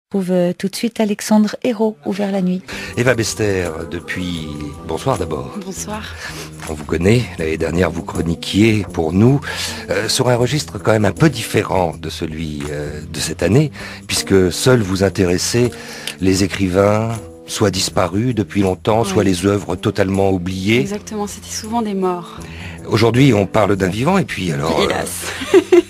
Trouve tout de suite Alexandre Hérault, Ouvert la nuit. Eva Bester, depuis... Bonsoir d'abord. Bonsoir. On vous connaît, l'année dernière vous chroniquiez pour nous sur un registre quand même un peu différent de celui de cette année, puisque seuls vous intéressez les écrivains soit disparus depuis longtemps, soit les œuvres totalement oubliées. Exactement, c'était souvent des morts. Aujourd'hui on parle d'un vivant et puis alors... Hélas.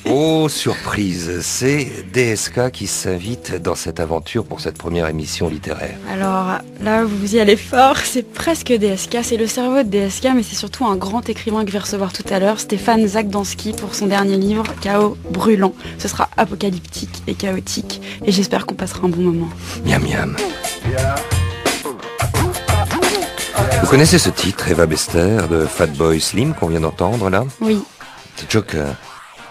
Oh, surprise, c'est DSK qui s'invite dans cette aventure pour cette première émission littéraire. Alors là, vous y allez fort, c'est presque DSK, c'est le cerveau de DSK, mais c'est surtout un grand écrivain que je vais recevoir tout à l'heure, Stéphane Zagdanski, pour son dernier livre, Chaos brûlant. Ce sera apocalyptique et chaotique, et j'espère qu'on passera un bon moment. Miam miam. Vous connaissez ce titre, Eva Bester, de Fatboy Slim, qu'on vient d'entendre là? Oui. C'est Joker.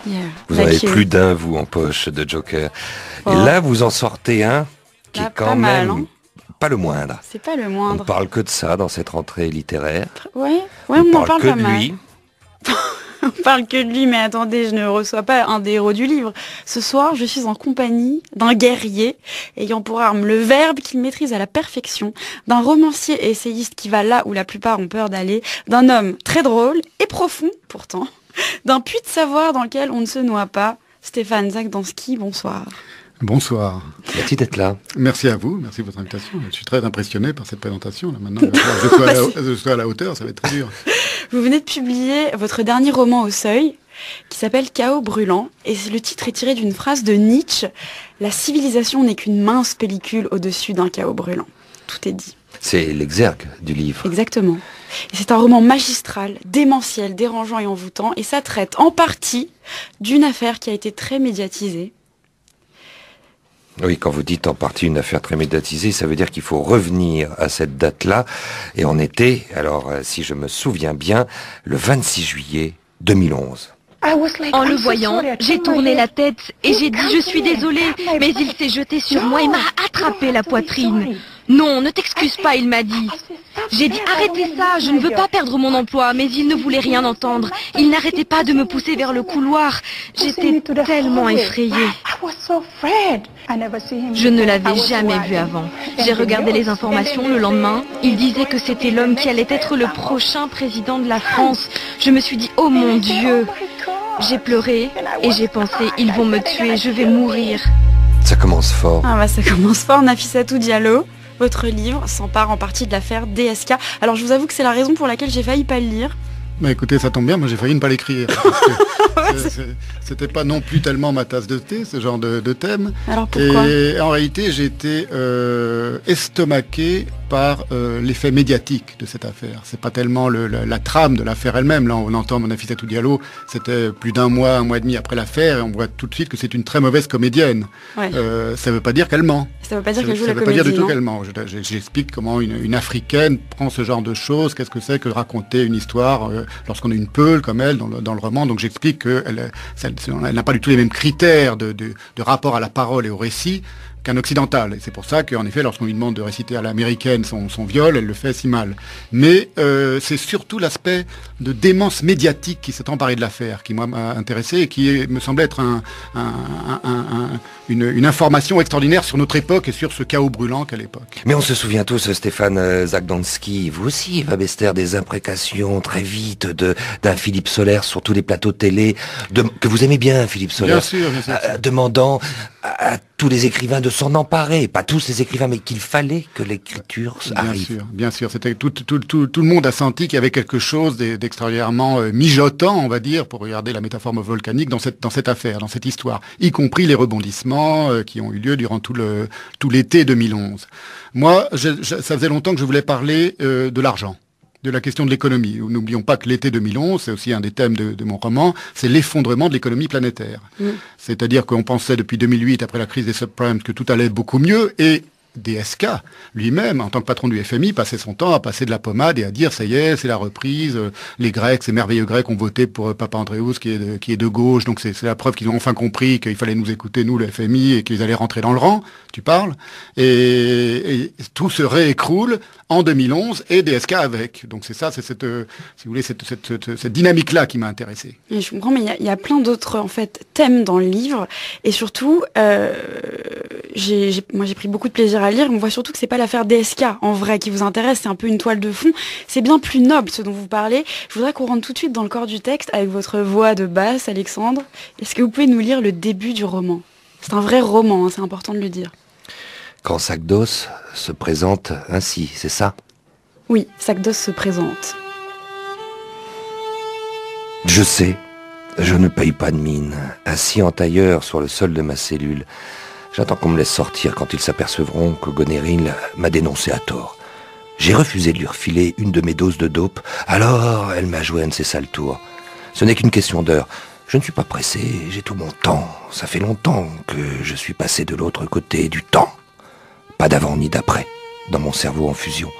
Yeah. Vous en avez plus d'un, vous, en poche de Joker. Oh. Et là, vous en sortez un qui est quand même mal, pas le moindre. C'est pas le moindre. On parle que de ça dans cette rentrée littéraire. Ouais, on en parle que pas de mal. Lui. On parle que de lui, mais attendez, je ne reçois pas un des héros du livre. Ce soir, je suis en compagnie d'un guerrier ayant pour arme le verbe qu'il maîtrise à la perfection, d'un romancier et essayiste qui va là où la plupart ont peur d'aller, d'un homme très drôle et profond, pourtant, d'un puits de savoir dans lequel on ne se noie pas. Stéphane Zagdanski, bonsoir. Bonsoir. Merci d'être là. Merci à vous, merci de votre invitation. Je suis très impressionné par cette présentation. Là, maintenant, je sois à la hauteur, ça va être très dur. Vous venez de publier votre dernier roman au Seuil, qui s'appelle Chaos brûlant, et le titre est tiré d'une phrase de Nietzsche. La civilisation n'est qu'une mince pellicule au-dessus d'un chaos brûlant. Tout est dit. C'est l'exergue du livre. Exactement. Et c'est un roman magistral, démentiel, dérangeant et envoûtant, et ça traite en partie d'une affaire qui a été très médiatisée. Oui, quand vous dites en partie une affaire très médiatisée, ça veut dire qu'il faut revenir à cette date-là. Et on était, alors si je me souviens bien, le 26 juillet 2011. En le voyant, j'ai tourné la tête et j'ai dit « Je suis désolée », mais il s'est jeté sur moi et m'a attrapé la poitrine. « Non, ne t'excuse pas », il m'a dit. J'ai dit « Arrêtez ça, je ne veux pas perdre mon emploi », mais il ne voulait rien entendre. Il n'arrêtait pas de me pousser vers le couloir. J'étais tellement effrayée. Je ne l'avais jamais vu avant. J'ai regardé les informations le lendemain. Il disait que c'était l'homme qui allait être le prochain président de la France. Je me suis dit « Oh mon Dieu !» J'ai pleuré et j'ai pensé « Ils vont me tuer, je vais mourir ». Ça commence fort. Ah bah ça commence fort, Nafissatou Diallo. Votre livre s'empare en partie de l'affaire DSK. Alors je vous avoue que c'est la raison pour laquelle j'ai failli pas le lire. Mais écoutez, ça tombe bien, moi j'ai failli ne pas l'écrire. C'était pas non plus tellement ma tasse de thé, ce genre de thème. Alors pourquoi ? Et en réalité, j'ai été estomaqué par l'effet médiatique de cette affaire. C'est pas tellement la trame de l'affaire elle-même. Là, on entend Nafissatou Diallo, c'était plus d'un mois et demi après l'affaire, et on voit tout de suite que c'est une très mauvaise comédienne. Ouais. Ça veut pas dire qu'elle ment. Ça veut pas dire qu'elle joue la comédie, ça veut pas dire du tout non ? qu'elle ment. J'explique comment une Africaine prend ce genre de choses, qu'est-ce que c'est que de raconter une histoire lorsqu'on a une peule comme elle dans le roman. Donc j'explique qu'elle n'a pas du tout les mêmes critères de rapport à la parole et au récit qu'un occidental. Et c'est pour ça qu'en effet, lorsqu'on lui demande de réciter à l'américaine son viol, elle le fait si mal. Mais c'est surtout l'aspect de démence médiatique qui s'est emparé de l'affaire, qui moi m'a intéressé et qui me semblait être une information extraordinaire sur notre époque et sur ce chaos brûlant qu'à l'époque. Mais on se souvient tous, Stéphane Zagdanski, vous aussi, Eva Bester, des imprécations très vite d'un Philippe Sollers sur tous les plateaux de télé, que vous aimez bien, Philippe Sollers, bien sûr. Demandant à tous les écrivains de s'en emparer, pas tous les écrivains, mais qu'il fallait que l'écriture arrive. Bien sûr, c'était tout le monde a senti qu'il y avait quelque chose d'extraordinairement mijotant, on va dire, pour regarder la métaphore volcanique dans cette affaire, dans cette histoire, y compris les rebondissements qui ont eu lieu durant tout l'été 2011. Moi, ça faisait longtemps que je voulais parler de l'argent, de la question de l'économie. N'oublions pas que l'été 2011, c'est aussi un des thèmes de mon roman, c'est l'effondrement de l'économie planétaire. C'est-à-dire qu'on pensait depuis 2008, après la crise des subprimes, que tout allait beaucoup mieux, et DSK, lui-même, en tant que patron du FMI, passait son temps à passer de la pommade et à dire, ça y est, c'est la reprise, les Grecs, ces merveilleux Grecs ont voté pour Papandréous, qui est de gauche, donc c'est la preuve qu'ils ont enfin compris qu'il fallait nous écouter, nous, le FMI, et qu'ils allaient rentrer dans le rang, tu parles, et tout se réécroule en 2011 et DSK avec. Donc c'est ça, c'est cette, si vous voulez, cette dynamique-là qui m'a intéressé. Et je comprends, mais il y a plein d'autres en fait thèmes dans le livre, et surtout, moi j'ai pris beaucoup de plaisir à lire. On voit surtout que c'est pas l'affaire DSK en vrai qui vous intéresse, c'est un peu une toile de fond. C'est bien plus noble ce dont vous parlez. Je voudrais qu'on rentre tout de suite dans le corps du texte avec votre voix de basse, Alexandre. Est-ce que vous pouvez nous lire le début du roman? C'est un vrai roman, hein, c'est important de le dire. Quand Sakdos se présente ainsi, c'est ça? Oui, Sakdos se présente. Je sais, je ne paye pas de mine. Assis en tailleur sur le sol de ma cellule, j'attends qu'on me laisse sortir quand ils s'apercevront que Goneril m'a dénoncé à tort. J'ai refusé de lui refiler une de mes doses de dope, alors elle m'a joué un de ses sales tours. Ce n'est qu'une question d'heure. Je ne suis pas pressé, j'ai tout mon temps. Ça fait longtemps que je suis passé de l'autre côté du temps. Pas d'avant ni d'après, dans mon cerveau en fusion.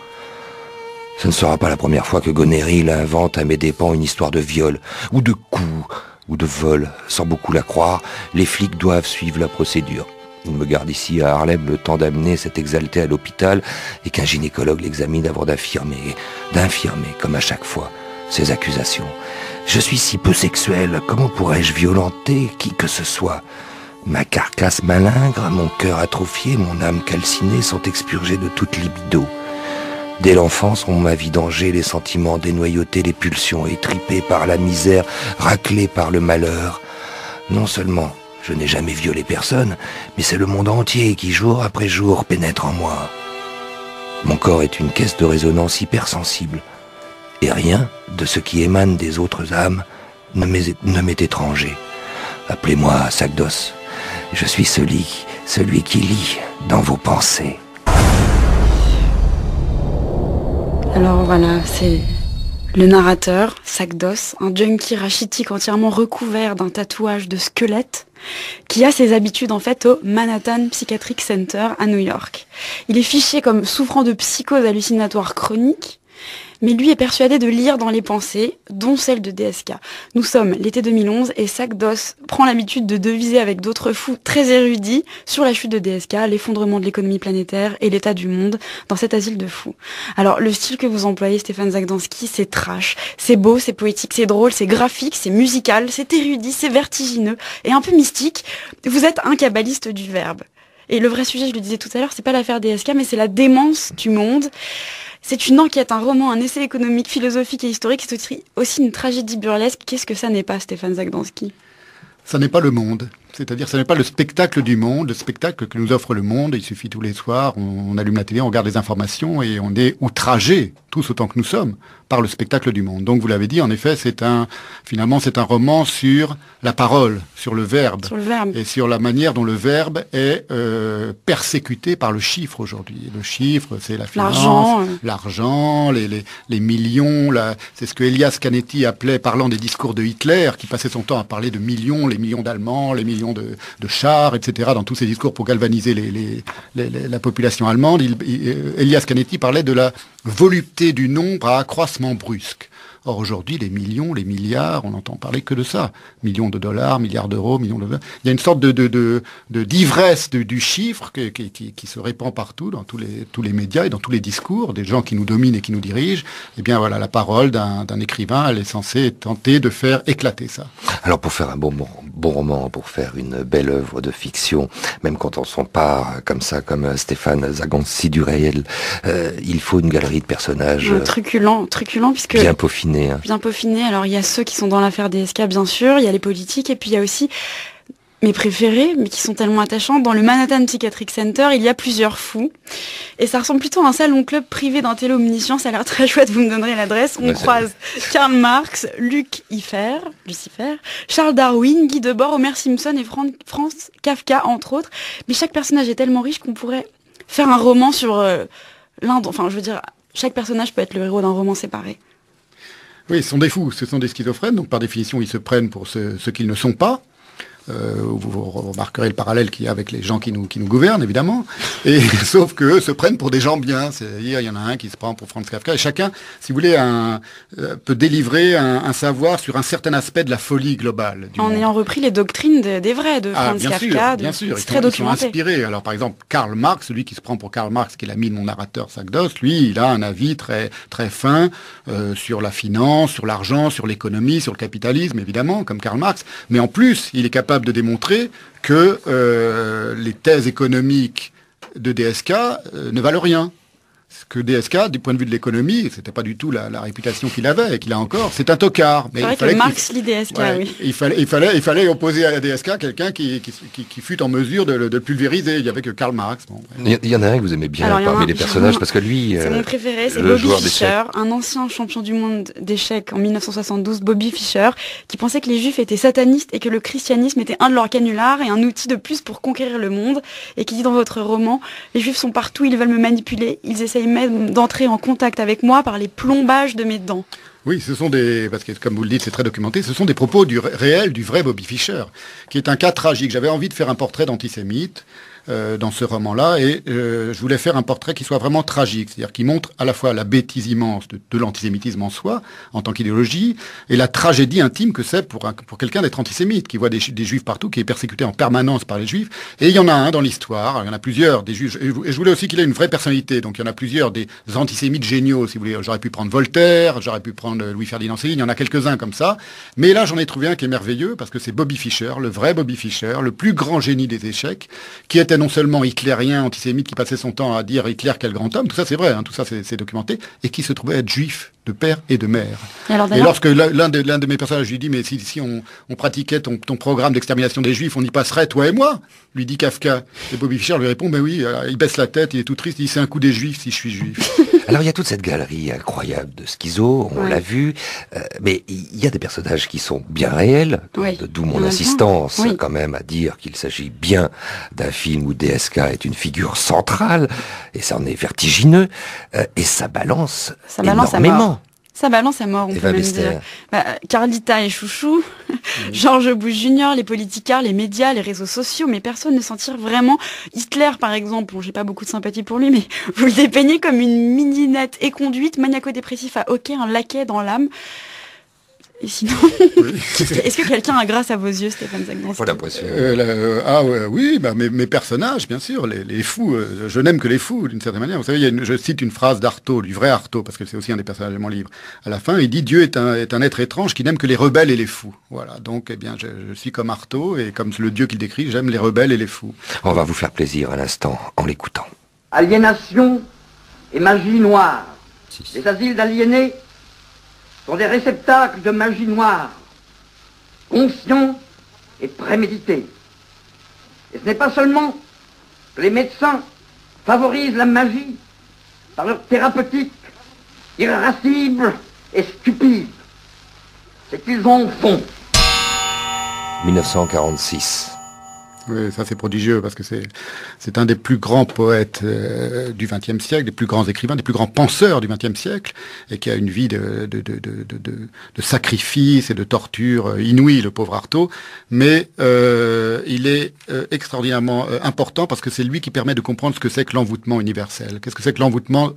Ce ne sera pas la première fois que Goneril invente à mes dépens une histoire de viol, ou de coup, ou de vol. Sans beaucoup la croire, les flics doivent suivre la procédure. Ils me gardent ici à Harlem le temps d'amener cet exalté à l'hôpital et qu'un gynécologue l'examine avant d'infirmer, comme à chaque fois, ses accusations. Je suis si peu sexuel, comment pourrais-je violenter qui que ce soit? Ma carcasse malingre, mon cœur atrophié, mon âme calcinée sont expurgés de toute libido. Dès l'enfance, on m'a vidangé les sentiments, dénoyauté les pulsions, étripé par la misère, raclé par le malheur. Non seulement je n'ai jamais violé personne, mais c'est le monde entier qui, jour après jour, pénètre en moi. Mon corps est une caisse de résonance hypersensible, et rien de ce qui émane des autres âmes ne m'est étranger. Appelez-moi Sakdos. Je suis celui qui lit dans vos pensées. Alors voilà, c'est le narrateur, Sakdos, un junkie rachitique entièrement recouvert d'un tatouage de squelette, qui a ses habitudes en fait au Manhattan Psychiatric Center à New York. Il est fiché comme souffrant de psychose hallucinatoire chronique, mais lui est persuadé de lire dans les pensées, dont celle de DSK. Nous sommes l'été 2011 et Sakdos prend l'habitude de deviser avec d'autres fous très érudits sur la chute de DSK, l'effondrement de l'économie planétaire et l'état du monde dans cet asile de fous. Alors le style que vous employez, Stéphane Zagdanski, c'est trash, c'est beau, c'est poétique, c'est drôle, c'est graphique, c'est musical, c'est érudit, c'est vertigineux et un peu mystique. Vous êtes un kabbaliste du verbe. Et le vrai sujet, je le disais tout à l'heure, c'est pas l'affaire DSK, mais c'est la démence du monde. C'est une enquête, un roman, un essai économique, philosophique et historique. C'est aussi une tragédie burlesque. Qu'est-ce que ça n'est pas, Stéphane Zagdanski? Ça n'est pas le monde. C'est-à-dire, ça n'est pas le spectacle du monde, le spectacle que nous offre le monde. Il suffit tous les soirs, on allume la télé, on regarde les informations et on est outragés, tous autant que nous sommes, par le spectacle du monde. Donc, vous l'avez dit, en effet, finalement, c'est un roman sur la parole, sur le verbe. Sur le verbe. Et sur la manière dont le verbe est persécuté par le chiffre aujourd'hui. Le chiffre, c'est la finance, l'argent, les millions. C'est ce que Elias Canetti appelait, parlant des discours de Hitler, qui passait son temps à parler de millions, les millions d'Allemands, les millions de chars, etc., dans tous ces discours pour galvaniser la population allemande. Elias Canetti parlait de la volupté du nombre à accroissement brusque. Or, aujourd'hui, les millions, les milliards, on n'entend parler que de ça. Millions de dollars, milliards d'euros, millions de... Il y a une sorte d'ivresse du chiffre qui se répand partout, dans tous les médias et dans tous les discours, des gens qui nous dominent et qui nous dirigent. Eh bien, voilà, la parole d'un écrivain, elle est censée tenter de faire éclater ça. Alors, pour faire un bon roman, pour faire une belle œuvre de fiction, même quand on s'empare comme ça, comme Stéphane Zagdanski du réel, il faut une galerie de personnages... truculent, puisque... Bien peaufiné. Bien peaufiné. Alors, il y a ceux qui sont dans l'affaire DSK, bien sûr, il y a les politiques, et puis il y a aussi mes préférés, mais qui sont tellement attachants. Dans le Manhattan Psychiatric Center, il y a plusieurs fous. Et ça ressemble plutôt à un salon club privé d'un téléomniscient. Ça a l'air très chouette, vous me donnerez l'adresse. On croise Karl Marx, Lucifer, Charles Darwin, Guy Debord, Homer Simpson et Franz Kafka, entre autres. Mais chaque personnage est tellement riche qu'on pourrait faire un roman sur chaque personnage peut être le héros d'un roman séparé. Oui, ce sont des fous, ce sont des schizophrènes, donc par définition, ils se prennent pour ce qu'ils ne sont pas. Vous remarquerez le parallèle qu'il y a avec les gens qui nous gouvernent, évidemment. Et sauf que eux se prennent pour des gens bien. C'est-à-dire, il y en a un qui se prend pour Franz Kafka. Et chacun, si vous voulez, peut délivrer un savoir sur un certain aspect de la folie globale. En ayant repris les doctrines des vrais de Franz Kafka. Bien sûr, c'est très documenté. Ils sont inspirés. Alors, par exemple, Karl Marx, celui qui se prend pour Karl Marx, qui est l'ami de mon narrateur Sagdos, lui, il a un avis très très fin sur la finance, sur l'argent, sur l'économie, sur le capitalisme, évidemment, comme Karl Marx. Mais en plus, il est capable de démontrer que les thèses économiques de DSK ne valent rien. Que DSK, du point de vue de l'économie, c'était pas du tout la réputation qu'il avait et qu'il a encore, c'est un tocard. Mais c'est vrai que Marx lit DSK, oui. Il fallait opposer à DSK quelqu'un qui fut en mesure de le pulvériser. Il y avait que Karl Marx. Bon, ouais. Il y en a un que vous aimez bien parmi les personnages, parce que lui... C'est mon préféré, c'est Bobby Fischer, un ancien champion du monde d'échecs en 1972, Bobby Fischer, qui pensait que les Juifs étaient satanistes et que le christianisme était un de leurs canulars et un outil de plus pour conquérir le monde, et qui dit dans votre roman, les Juifs sont partout, ils veulent me manipuler, ils essayent même d'entrer en contact avec moi par les plombages de mes dents. Oui, ce sont parce que comme vous le dites, c'est très documenté, ce sont des propos réels du vrai Bobby Fischer, qui est un cas tragique. J'avais envie de faire un portrait d'antisémite dans ce roman-là, et je voulais faire un portrait qui soit vraiment tragique, c'est-à-dire qui montre à la fois la bêtise immense de l'antisémitisme en soi, en tant qu'idéologie, et la tragédie intime que c'est pour quelqu'un d'être antisémite, qui voit des juifs partout, qui est persécuté en permanence par les juifs. Et il y en a un dans l'histoire, il y en a plusieurs des juifs, et je voulais aussi qu'il ait une vraie personnalité, donc il y en a plusieurs des antisémites géniaux, si vous voulez. J'aurais pu prendre Voltaire, j'aurais pu prendre Louis-Ferdinand Céline, il y en a quelques-uns comme ça, mais là j'en ai trouvé un qui est merveilleux, parce que c'est Bobby Fischer, le vrai Bobby Fischer, le plus grand génie des échecs, qui était non seulement hitlérien, antisémite, qui passait son temps à dire Hitler quel grand homme, tout ça c'est vrai, tout ça c'est documenté, et qui se trouvait être juif de père et de mère. Et lorsque l'un de mes personnages lui dit, mais si on pratiquait ton programme d'extermination des juifs, on y passerait, toi et moi, lui dit Kafka. Et Bobby Fischer lui répond, mais oui, il baisse la tête, il est tout triste, il dit, c'est un coup des juifs si je suis juif. Alors il y a toute cette galerie incroyable de schizo, on l'a vu, mais il y a des personnages qui sont bien réels, d'où mon insistance quand même à dire qu'il s'agit bien d'un film où DSK est une figure centrale, et ça en est vertigineux, et ça balance énormément. Ça balance à mort, on peut même dire. Carlita et Chouchou, George Bush Jr., les politicards, les médias, les réseaux sociaux, mais personne ne s'en tire vraiment. Hitler, par exemple, bon, j'ai pas beaucoup de sympathie pour lui, mais vous le dépeignez comme une mininette éconduite, maniaco-dépressif à hockey, un laquais dans l'âme. Et sinon, est-ce que quelqu'un a grâce à vos yeux, Stéphane Zagdanski ? Pas l'impression. Oui, mes personnages, bien sûr, les fous. Je n'aime que les fous, d'une certaine manière. Vous savez, je cite une phrase d'Artaud, du vrai Artaud, parce que c'est aussi un des personnages de mon livre. À la fin, il dit Dieu est un être étrange qui n'aime que les rebelles et les fous. Voilà. Donc, eh bien, je suis comme Artaud, et comme le Dieu qu'il décrit, j'aime les rebelles et les fous. On va vous faire plaisir à l'instant en l'écoutant. Aliénation et magie noire. Les asiles d'aliénés sont des réceptacles de magie noire, conscients et prémédités. Et ce n'est pas seulement que les médecins favorisent la magie par leur thérapeutique irascible et stupide, c'est qu'ils en font. 1946. Oui, ça c'est prodigieux parce que c'est un des plus grands poètes du XXe siècle, des plus grands écrivains, des plus grands penseurs du XXe siècle, et qui a une vie de sacrifice et de torture inouïe, le pauvre Artaud. Mais il est extraordinairement important parce que c'est lui qui permet de comprendre ce que c'est que l'envoûtement universel. Qu'est-ce que c'est que l'envoûtement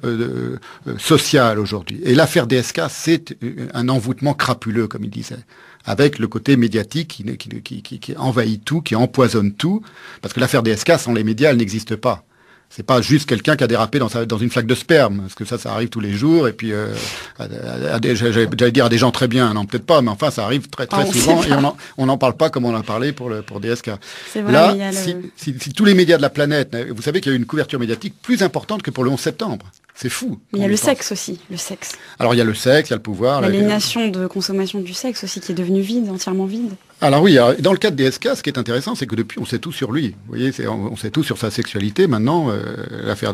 social aujourd'hui? Et l'affaire DSK, c'est un envoûtement crapuleux, comme il disait, avec le côté médiatique qui envahit tout, qui empoisonne tout, parce que l'affaire DSK, sans les médias, elle n'existe pas. C'est pas juste quelqu'un qui a dérapé dans une flaque de sperme, parce que ça arrive tous les jours, et puis j'allais dire à des gens très bien, non peut-être pas, mais enfin ça arrive très souvent, et on n'en parle pas comme on en a parlé pour DSK. C'est vrai, là, si tous les médias de la planète, vous savez qu'il y a eu une couverture médiatique plus importante que pour le 11 septembre. C'est fou. Mais il y a le sexe aussi, le sexe. Alors il y a le sexe, il y a le pouvoir. L'aliénation de consommation du sexe aussi qui est devenue vide, entièrement vide. Alors oui, dans le cas de DSK, ce qui est intéressant, c'est que depuis, on sait tout sur lui. Vous voyez, on sait tout sur sa sexualité. Maintenant, l'affaire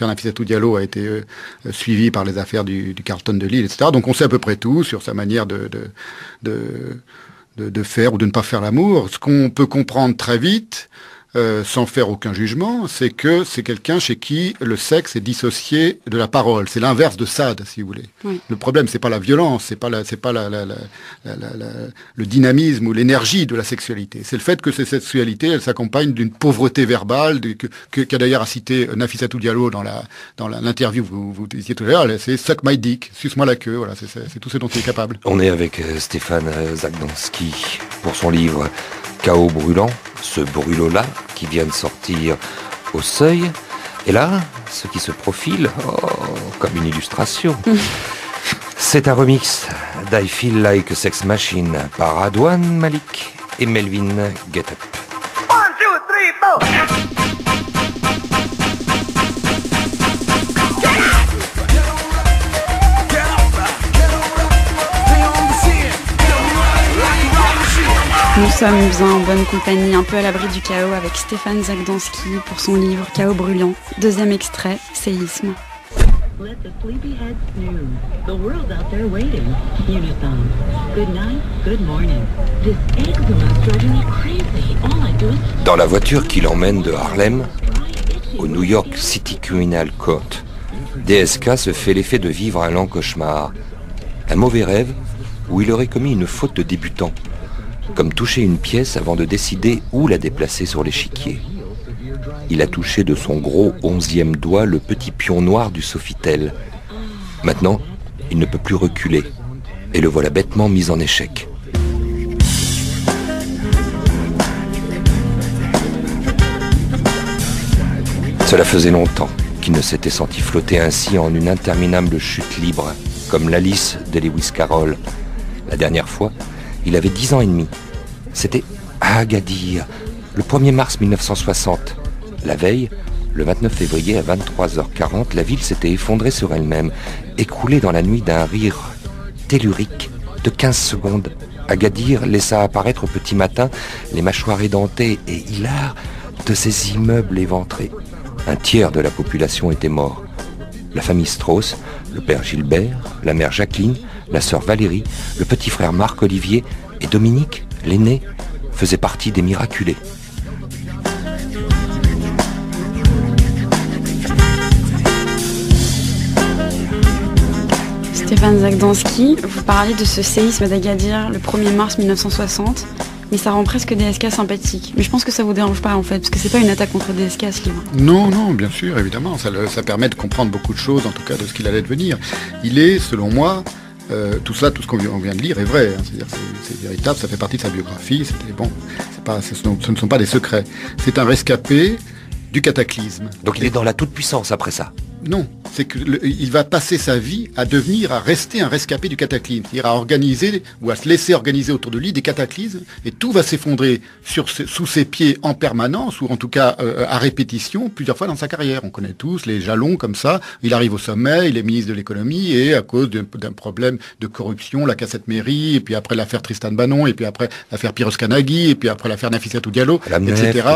Nafissatou Diallo a été suivie par les affaires du Carlton de Lille, etc. Donc on sait à peu près tout sur sa manière de faire ou de ne pas faire l'amour. Ce qu'on peut comprendre très vite, sans faire aucun jugement, c'est que c'est quelqu'un chez qui le sexe est dissocié de la parole. C'est l'inverse de Sade, si vous voulez. Oui. Le problème, c'est pas la violence, c'est pas le dynamisme ou l'énergie de la sexualité. C'est le fait que cette sexualité, elle s'accompagne d'une pauvreté verbale, qu'a d'ailleurs cité Nafissatou Diallo dans l'interview que vous disiez tout à l'heure. C'est suck my dick, suce-moi la queue. Voilà, c'est tout ce dont il est capable. On est avec Stéphane Zagdanski pour son livre Chaos brûlant, ce brûlot-là qui vient de sortir au Seuil. Et là, ce qui se profile, comme une illustration, c'est un remix d'I Feel Like a Sex Machine par Adwan Malik et Melvin Get Up. 1, 2, 3, 4. Nous sommes en bonne compagnie, un peu à l'abri du chaos, avec Stéphane Zagdanski pour son livre Chaos brûlant. Deuxième extrait, Séisme. Let the sleepyheads snooze. The world's out there waiting. Unison. Good night, good morning. This eczema's driving me crazy. All I do is... Dans la voiture qui l'emmène de Harlem au New York City Criminal Court, DSK se fait l'effet de vivre un lent cauchemar. Un mauvais rêve où il aurait commis une faute de débutant, comme toucher une pièce avant de décider où la déplacer sur l'échiquier. Il a touché de son gros 11e doigt le petit pion noir du Sofitel. Maintenant, il ne peut plus reculer, et le voilà bêtement mis en échec. Cela faisait longtemps qu'il ne s'était senti flotter ainsi en une interminable chute libre, comme l'Alice de Lewis Carroll. La dernière fois, il avait 10 ans et demi. C'était à Agadir, le 1er mars 1960. La veille, le 29 février à 23h40, la ville s'était effondrée sur elle-même, écroulée dans la nuit d'un rire tellurique de 15 secondes. Agadir laissa apparaître au petit matin les mâchoires édentées et hilares de ces immeubles éventrés. Un tiers de la population était mort. La famille Strauss, le père Gilbert, la mère Jacqueline, la sœur Valérie, le petit frère Marc-Olivier et Dominique, l'aîné, faisaient partie des miraculés. Stéphane Zagdanski, vous parlez de ce séisme d'Agadir le 1er mars 1960, mais ça rend presque DSK sympathique. Mais je pense que ça vous dérange pas en fait, parce que c'est pas une attaque contre DSK ce livre. Non, bien sûr, évidemment. Ça permet de comprendre beaucoup de choses, en tout cas de ce qu'il allait devenir. Il est, selon moi, tout ce qu'on vient de lire est vrai. Hein. C'est-à-dire, c'est véritable, ça fait partie de sa biographie. Ce ne sont pas des secrets. C'est un rescapé du cataclysme. Donc il est dans la toute-puissance après ça. Non, c'est qu'il va passer sa vie à rester un rescapé du cataclysme, c'est-à-dire à organiser ou à se laisser organiser autour de lui des cataclysmes, et tout va s'effondrer sous ses pieds en permanence, ou en tout cas à répétition, plusieurs fois dans sa carrière. On connaît tous les jalons comme ça. Il arrive au sommet, il est ministre de l'économie, et à cause d'un problème de corruption, la cassette mairie, et puis après l'affaire Tristan Banon, et puis après l'affaire Piros Kanaghi, et puis après l'affaire Nafissatou Diallo, etc.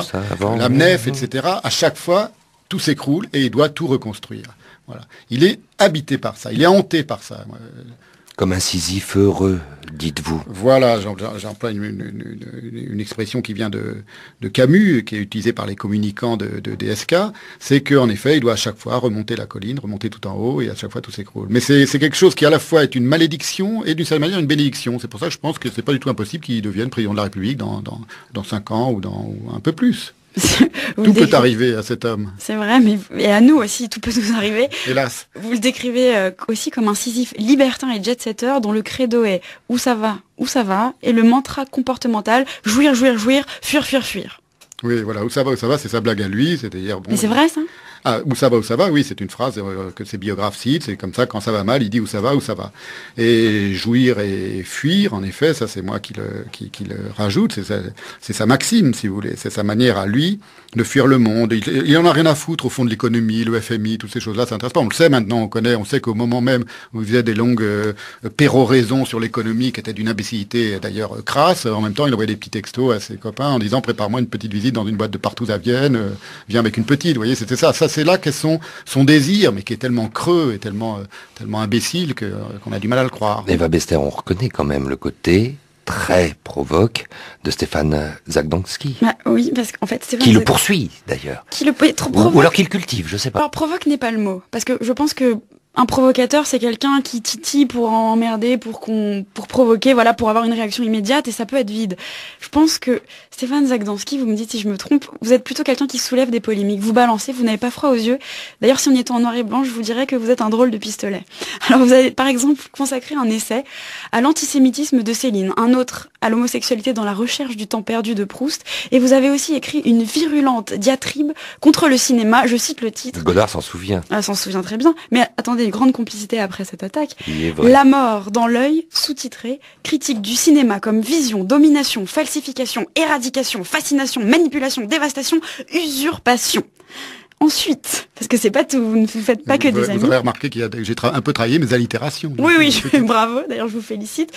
L'AMNEF, etc. À chaque fois, tout s'écroule et il doit tout reconstruire. Voilà. Il est habité par ça, il est hanté par ça. Comme un Sisyphe heureux, dites-vous. Voilà, j'emploie une expression qui vient de Camus, qui est utilisée par les communicants de DSK, c'est qu'en effet, il doit à chaque fois remonter la colline, remonter tout en haut, et à chaque fois tout s'écroule. Mais c'est quelque chose qui à la fois est une malédiction et d'une certaine manière une bénédiction. C'est pour ça que je pense que c'est pas du tout impossible qu'il devienne président de la République dans 5 ans ou un peu plus. Tout peut arriver à cet homme. C'est vrai, mais et à nous aussi, tout peut nous arriver. Hélas. Vous le décrivez aussi comme un Sisyphe libertin et jet-setter dont le credo est « où ça va ?» et le mantra comportemental « jouir, jouir, jouir, fuir, fuir, fuir ». Oui, voilà, où ça va, c'est sa blague à lui, c'est-à-dire... Bon, mais c'est vrai, ça ? Ah, où ça va, oui, c'est une phrase que ses biographes citent, c'est comme ça, quand ça va mal, il dit où ça va. Et jouir et fuir, en effet, ça c'est moi qui le rajoute, c'est sa maxime, si vous voulez, c'est sa manière à lui de fuir le monde. Il en a rien à foutre, au fond, de l'économie, le FMI, toutes ces choses-là, ça n'intéresse pas. On le sait maintenant, on sait qu'au moment même où il faisait des longues péroraisons sur l'économie, qui était d'une imbécilité d'ailleurs crasse, en même temps, il envoyait des petits textos à ses copains en disant « prépare-moi une petite visite dans une boîte de partout à Vienne, viens avec une petite », vous voyez, c'était ça. C'est là qu'est son désir, mais qui est tellement creux et tellement imbécile qu'on a du mal à le croire. Eva Bester, on reconnaît quand même le côté très provoque de Stéphane Zagdanski. Bah, oui, parce qu'en fait, Stéphane Qui le poursuit, d'ailleurs. Qui le provoque. Ou alors qui le cultive, je sais pas. Alors, provoque n'est pas le mot. Parce que je pense que un provocateur, c'est quelqu'un qui titille pour emmerder, pour provoquer, voilà, pour avoir une réaction immédiate, et ça peut être vide. Je pense que Stéphane Zagdanski, vous me dites si je me trompe, vous êtes plutôt quelqu'un qui soulève des polémiques. Vous balancez, vous n'avez pas froid aux yeux. D'ailleurs, si on était en noir et blanc, je vous dirais que vous êtes un drôle de pistolet. Alors, vous avez, par exemple, consacré un essai à l'antisémitisme de Céline, un autre à l'homosexualité dans la recherche du temps perdu de Proust, et vous avez aussi écrit une virulente diatribe contre le cinéma. Je cite le titre. Godard s'en souvient. Ah, s'en souvient très bien. Mais attendez, grande complicité après cette attaque. Il est vrai. La mort dans l'œil, sous-titré, critique du cinéma comme vision, domination, falsification, éradication, fascination, manipulation, dévastation, usurpation. Ensuite, parce que c'est pas tout, vous ne faites pas que des amis. Vous aurez remarqué que j'ai un peu travaillé mes allitérations. Oui, bravo, d'ailleurs je vous félicite.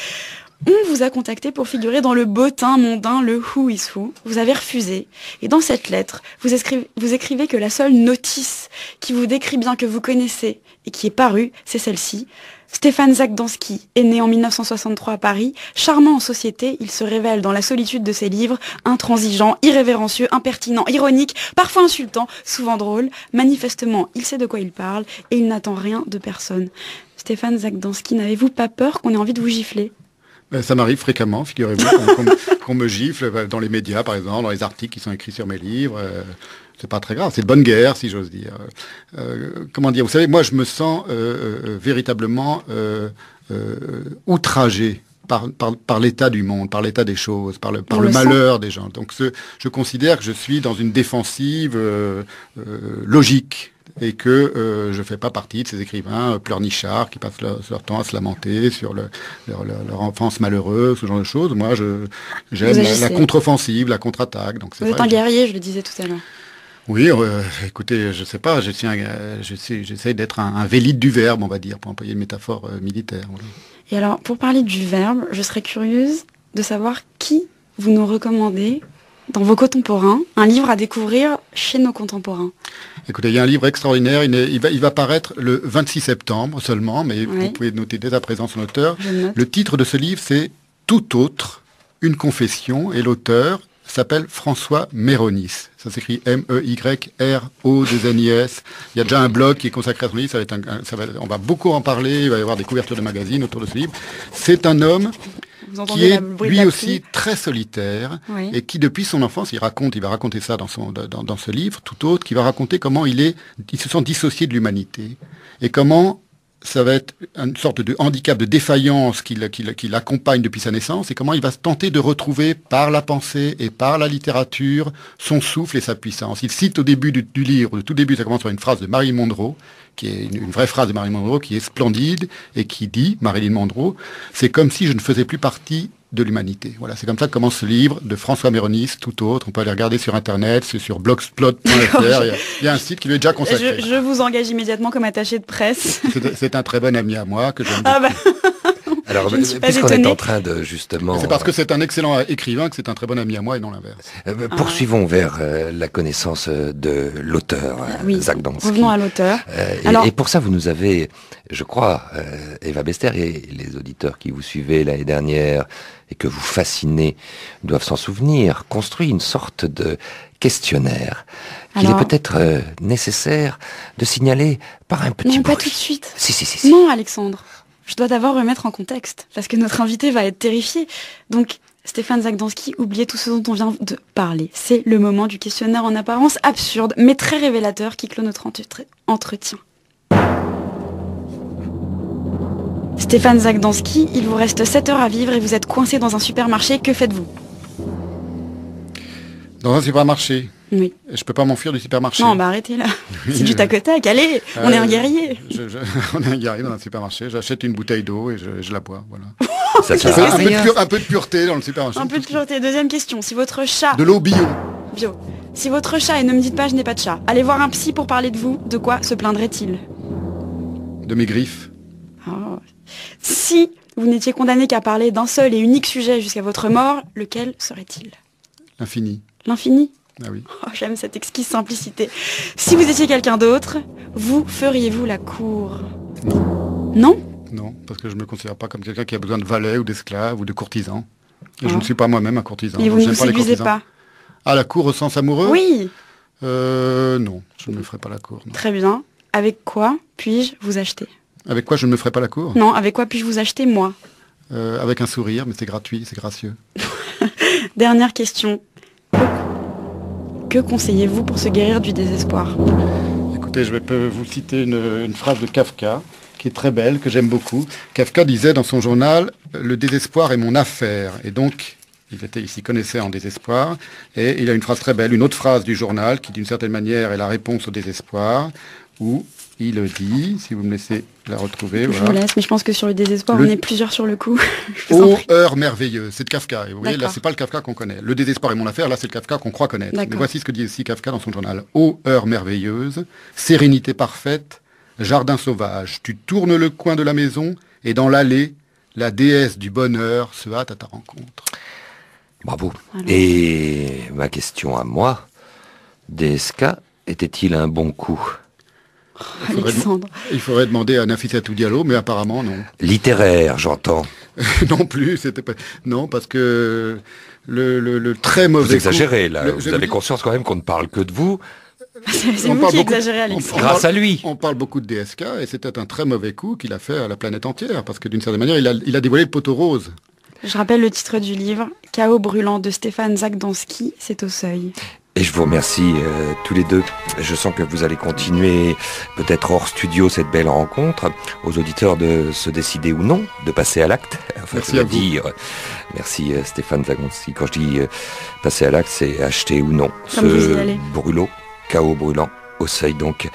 On vous a contacté pour figurer dans le bottin mondain, le Who is Who. Vous avez refusé. Et dans cette lettre, vous écrivez que la seule notice qui vous décrit bien, que vous connaissez et qui est parue, c'est celle-ci. Stéphane Zagdanski est né en 1963 à Paris. Charmant en société, il se révèle dans la solitude de ses livres, intransigeant, irrévérencieux, impertinent, ironique, parfois insultant, souvent drôle. Manifestement, il sait de quoi il parle et il n'attend rien de personne. Stéphane Zagdanski, n'avez-vous pas peur qu'on ait envie de vous gifler ? Ça m'arrive fréquemment, figurez-vous, qu'on me gifle dans les médias, par exemple, dans les articles qui sont écrits sur mes livres. C'est pas très grave, c'est de bonne guerre, si j'ose dire. Comment dire, vous savez, moi je me sens véritablement outragé par l'état du monde, par l'état des choses, par le malheur des gens. Donc je considère que je suis dans une défensive logique. Et que je fais pas partie de ces écrivains pleurnichards qui passent leur temps à se lamenter sur leur enfance malheureuse, ce genre de choses. Moi, j'aime la contre-offensive, la contre-attaque. Donc vous êtes un guerrier, je le disais tout à l'heure. Oui, écoutez, je sais pas, j'essaie d'être un vélite du verbe, on va dire, pour employer une métaphore militaire. Voilà. Et alors, pour parler du verbe, je serais curieuse de savoir qui vous nous recommandez dans vos contemporains, un livre à découvrir chez nos contemporains. Écoutez, il y a un livre extraordinaire, il va paraître le 26 septembre seulement, mais vous pouvez noter dès à présent son auteur. Le titre de ce livre, c'est « Tout autre, une confession », et l'auteur s'appelle François Méronis. Ça s'écrit M-E-Y-R-O-2-N-I-S. Il y a déjà un blog qui est consacré à son livre, on va beaucoup en parler, il va y avoir des couvertures de magazines autour de ce livre. C'est un homme qui est lui aussi très solitaire, oui, et qui depuis son enfance, il va raconter ça dans ce livre, tout autre, qui va raconter comment il se sent dissocié de l'humanité et comment ça va être une sorte de handicap, de défaillance qui l'accompagne depuis sa naissance, et comment il va se tenter de retrouver par la pensée et par la littérature son souffle et sa puissance. Il cite au début du livre, au tout début, ça commence par une phrase de Marilyn Monroe, qui est une vraie phrase de Marilyn Monroe, qui est splendide, et qui dit, Marilyn Monroe, c'est comme si je ne faisais plus partie de l'humanité. Voilà, c'est comme ça que commence ce livre de François Méronis, tout autre. On peut aller regarder sur Internet, c'est sur blogspot.fr. Il y a un site qui lui est déjà consacré. Je vous engage immédiatement comme attaché de presse. C'est un très bon ami à moi que j'aime beaucoup. Alors, puisqu'on est en train de justement... C'est parce que c'est un excellent écrivain que c'est un très bon ami à moi et non l'inverse. Poursuivons vers la connaissance de l'auteur, Zagdanski. Revenons à l'auteur. Et pour ça, vous nous avez, je crois, Eva Bester et les auditeurs qui vous suivaient l'année dernière et que vous fascinez doivent s'en souvenir, construit une sorte de questionnaire qu'il est peut-être nécessaire de signaler par un petit bruit. Non, pas tout de suite. Si. Non, Alexandre. Je dois d'abord remettre en contexte, parce que notre invité va être terrifié. Donc, Stéphane Zagdanski, oubliez tout ce dont on vient de parler. C'est le moment du questionnaire en apparence absurde, mais très révélateur, qui clôt notre entretien. Stéphane Zagdanski, il vous reste 7 heures à vivre et vous êtes coincé dans un supermarché. Que faites-vous ? Dans un supermarché ? Oui. Je peux pas m'enfuir du supermarché. Non, arrêtez là. C'est du tac au tac. Allez, on est un guerrier. On est un guerrier dans un supermarché. J'achète une bouteille d'eau et je la bois. Voilà. Un peu de pureté dans le supermarché. Un peu de pureté. Deuxième question. Si votre chat... De l'eau bio. Bio. Si votre chat, et ne me dites pas je n'ai pas de chat, allez voir un psy pour parler de vous, de quoi se plaindrait-il ? De mes griffes. Oh. Si vous n'étiez condamné qu'à parler d'un seul et unique sujet jusqu'à votre mort, lequel serait-il ? L'infini. L'infini ? Ah oui. Oh, j'aime cette exquise simplicité. Si vous étiez quelqu'un d'autre, vous feriez-vous la cour ? Non. Non ? Non, parce que je ne me considère pas comme quelqu'un qui a besoin de valets ou d'esclaves ou de courtisans. Et je ne suis pas moi-même un courtisan. Et vous ne vous j'aime pas les séduisez courtisans. pas? À la cour au sens amoureux? Oui. Non, je ne me ferai pas la cour. Non. Très bien. Avec quoi puis-je vous acheter? Avec quoi je ne me ferai pas la cour? Non, avec quoi puis-je vous acheter, moi? Avec un sourire, mais c'est gratuit, c'est gracieux. Dernière question. Que conseillez-vous pour se guérir du désespoir? Écoutez, je vais vous citer une phrase de Kafka, qui est très belle, que j'aime beaucoup. Kafka disait dans son journal « Le désespoir est mon affaire ». Et donc, il s'y connaissait en désespoir. Et il a une phrase très belle, une autre phrase du journal, qui d'une certaine manière est la réponse au désespoir, où il dit, si vous me laissez la retrouver... Je voilà. vous laisse, mais je pense que sur le désespoir, on est plusieurs sur le coup. Ô heure merveilleuse, c'est de Kafka. Et vous voyez, là, D'accord. c'est pas le Kafka qu'on connaît. Le désespoir est mon affaire, là, c'est le Kafka qu'on croit connaître. D'accord. Mais voici ce que dit aussi Kafka dans son journal. Ô heure merveilleuse, sérénité parfaite, jardin sauvage, tu tournes le coin de la maison et dans l'allée, la déesse du bonheur se hâte à ta rencontre. Bravo. Alors. Et ma question à moi, DSK était-il un bon coup? Alexandre. Il faudrait demander à Nafissatou Diallo, mais apparemment non. Littéraire, j'entends. Non plus, c'était pas... Non, parce que le très mauvais Vous exagérez, là. je Vous me avez dis- conscience quand même qu'on ne parle que de vous. C'est On vous parle qui beaucoup- exagérez, Alexandre. Grâce à lui. On parle beaucoup de DSK, et c'était un très mauvais coup qu'il a fait à la planète entière, parce que d'une certaine manière, il a dévoilé le poteau rose. Je rappelle le titre du livre, Chaos brûlant de Stéphane Zagdanski, c'est au seuil. Et je vous remercie tous les deux. Je sens que vous allez continuer, peut-être hors studio, cette belle rencontre. Aux auditeurs de se décider ou non, de passer à l'acte. Enfin, Merci je veux à vous. dire, merci Stéphane Zagdanski. Quand je dis passer à l'acte, c'est acheter ou non. Comme vous y allez. brûlot, chaos brûlant, au seuil donc.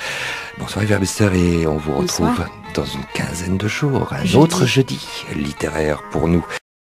Bonsoir Verbester et on vous Bonsoir. retrouve dans une quinzaine de jours. Un Jeudi. autre jeudi littéraire pour nous.